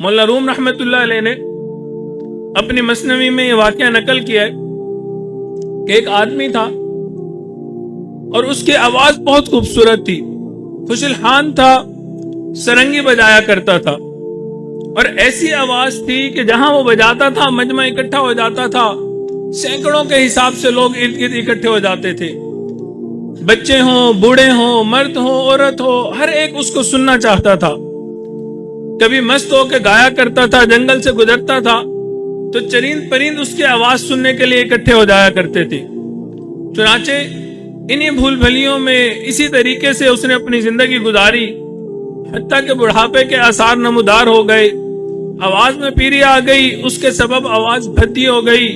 مولانا روم रहमतुल्लाह अलैह ने अपनी मसनवी में ये वाकया नकल किया है कि एक आदमी था और उसकी आवाज बहुत खूबसूरत थी, खुशल खान था, सरंगी बजाया करता था और ऐसी आवाज थी कि जहां वो बजाता था मजमा इकट्ठा हो जाता था, सैकड़ों के हिसाब से लोग इर्द गिर्द इकट्ठे हो जाते थे। बच्चे हों, बूढ़े हों, मर्द हो, औरत हो, हर एक उसको सुनना चाहता था। कभी मस्त होकर गाया करता था, जंगल से गुजरता था तो चरिंद परिंद उसकी आवाज सुनने के लिए इकट्ठे हो जाया करते थे। चुनाचे इन्हीं भूल भलियों में इसी तरीके से उसने अपनी जिंदगी गुजारी, हत्ता के बुढ़ापे के आसार नमूदार हो गए, आवाज में पीरी आ गई, उसके सबब आवाज भद्दी हो गई।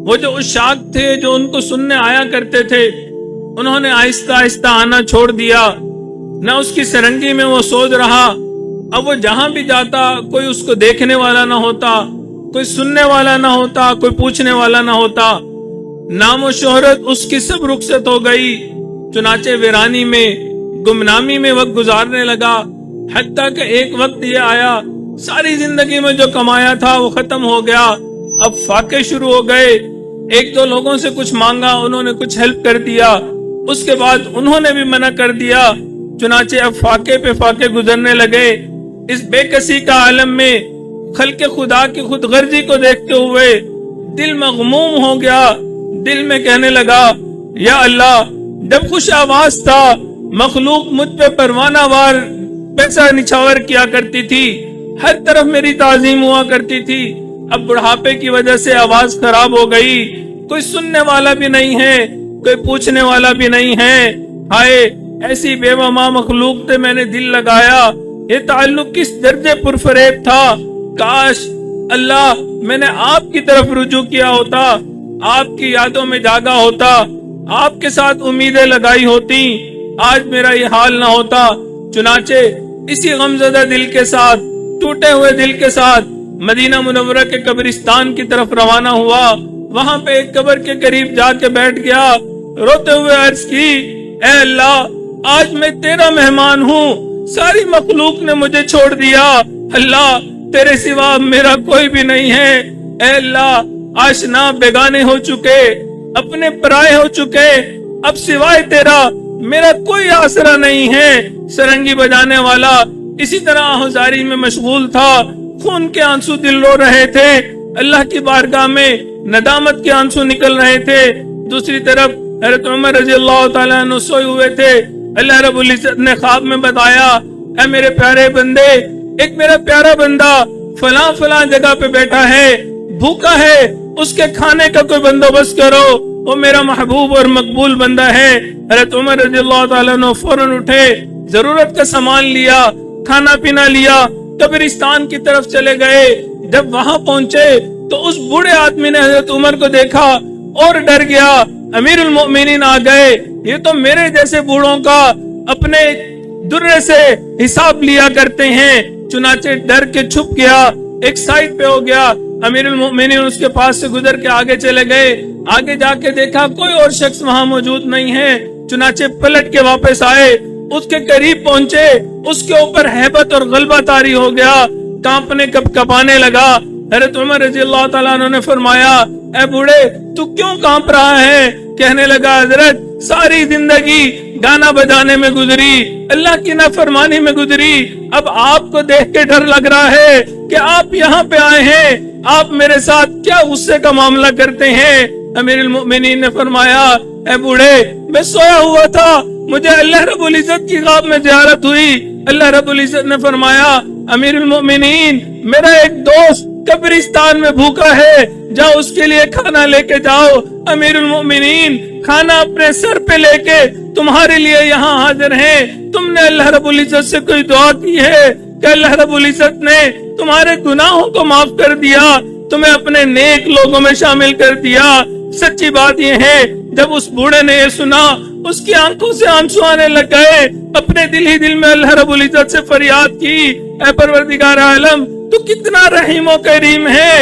वो जो उशाक थे जो उनको सुनने आया करते थे, उन्होंने आहिस्ता आहिस्ता आना छोड़ दिया। न उसकी सरंगी में वो सोच रहा, अब वो जहां भी जाता कोई उसको देखने वाला ना होता, कोई सुनने वाला ना होता, कोई पूछने वाला ना होता। नाम और शोहरत उसकी सब रुखसत हो गई। चुनाचे वीरानी में, गुमनामी में वक्त गुजारने लगा। हत्ता कि एक वक्त ये आया, सारी जिंदगी में जो कमाया था वो खत्म हो गया। अब फाके शुरू हो गए। एक दो लोगों से कुछ मांगा, उन्होंने कुछ हेल्प कर दिया, उसके बाद उन्होंने भी मना कर दिया। चुनाचे अब फाके पे फाके गुजरने लगे। इस बेकसी का आलम में खल्के खुदा की खुद गर्जी को देखते हुए दिल मगमूम हो गया। दिल में कहने लगा, या अल्लाह, जब खुश आवाज था मखलूक मुझ पे परवाना वार पैसा निछावर किया करती थी, हर तरफ मेरी ताजीम हुआ करती थी। अब बुढ़ापे की वजह से आवाज खराब हो गई, कोई सुनने वाला भी नहीं है, कोई पूछने वाला भी नहीं है। हाय, ऐसी बेवमा मखलूक से मैंने दिल लगाया, ये ताल्लुक किस दर्जे पुरफरेब था। काश अल्लाह मैंने आपकी तरफ रुजू किया होता, आपकी यादों में जागा होता, आपके साथ उम्मीदें लगाई होती, आज मेरा ये हाल ना होता। चुनाचे इसी गमज़दा दिल के साथ, टूटे हुए दिल के साथ मदीना मुनव्वरा के कब्रिस्तान की तरफ रवाना हुआ। वहां पे एक कब्र के करीब जाके बैठ गया, रोते हुए अर्ज की, ऐ अल्लाह, आज मैं तेरा मेहमान हूँ, सारी मखलूक ने मुझे छोड़ दिया। अल्लाह, तेरे सिवा मेरा कोई भी नहीं है। ऐ अल्लाह, आशना बेगाने हो चुके, अपने पराये हो चुके, अब सिवाय तेरा मेरा कोई आसरा नहीं है। सरंगी बजाने वाला इसी तरह आहुजारी में मशगूल था, खून के आंसू दिल रो रहे थे, अल्लाह की बारगाह में नदामत के आंसू निकल रहे थे। दूसरी तरफ हज़रत उमर रज़ी अल्लाह तआला अन्हु सोए हुए थे। अल्लाह रब्बुल इज्जत ने ख्वाब में बताया, ऐ मेरे प्यारे बंदे, एक मेरा प्यारा बंदा फलां फलां जगह पे बैठा है, भूखा है, उसके खाने का कोई बंदोबस्त करो, वो मेरा महबूब और मकबूल बंदा है। हज़रत उमर रज़ियल्लाहु ताला अन्हु फौरन उठे, जरूरत का सामान लिया, खाना पीना लिया, कब्रिस्तान की तरफ चले गए। जब वहां पहुंचे तो उस बूढ़े आदमी ने हज़रत उमर को देखा और डर गया। अमीरुल मोमिनीन आ गए, ये तो मेरे जैसे बूढ़ों का अपने दुर्रे से हिसाब लिया करते हैं। चुनाचे डर के छुप गया, एक साइड पे हो गया। अमीरुल मोमिनीन उसके पास से गुजर के आगे चले गए। आगे जाके देखा कोई और शख्स वहां मौजूद नहीं है। चुनाचे पलट के वापस आए, उसके करीब पहुंचे, उसके ऊपर हैबत और गलबा तारी हो गया, कांपने कपाने लगा। हज़रत उमर रज़ियल्लाहु ताला अन्हु ने फरमाया, ऐ बूढ़े, तू क्यों कांप रहा है? कहने लगा, हजरत, सारी जिंदगी गाना बजाने में गुजरी, अल्लाह की नाफरमानी में गुजरी, अब आपको देख के डर लग रहा है कि आप यहाँ पे आए हैं, आप मेरे साथ क्या गुस्से का मामला करते हैं। अमीरुल मोमिनीन ने फरमाया, ऐ बूढ़े, मैं सोया हुआ था, मुझे अल्लाह रब्बुल इज्जत की ख्वाब में ज़ियारत हुई। अल्लाह रब्बुल इज्जत ने फरमाया, अमीरुल मोमिनीन, मेरा एक दोस्त कब्रिस्तान में भूखा है, जाओ उसके लिए खाना लेके जाओ। अमीरुल मोमिनीन खाना अपने सर पे लेके तुम्हारे लिए यहाँ हाजिर हैं। तुमने अल्लाह रब्बुल इज्जत से कोई दुआ की है कि अल्लाह रब्बुल इज्जत ने तुम्हारे गुनाहों को माफ कर दिया, तुम्हें अपने नेक लोगों में शामिल कर दिया। सच्ची बात यह है, जब उस बूढ़े ने ये सुना, उसकी आंखों से आंसू आने लग गए। अपने दिल ही दिल में अल्लाह रब्बुल इज्जत से फरियाद की, ऐ परवरदिगार आलम, तू कितना रहीम और करीम है।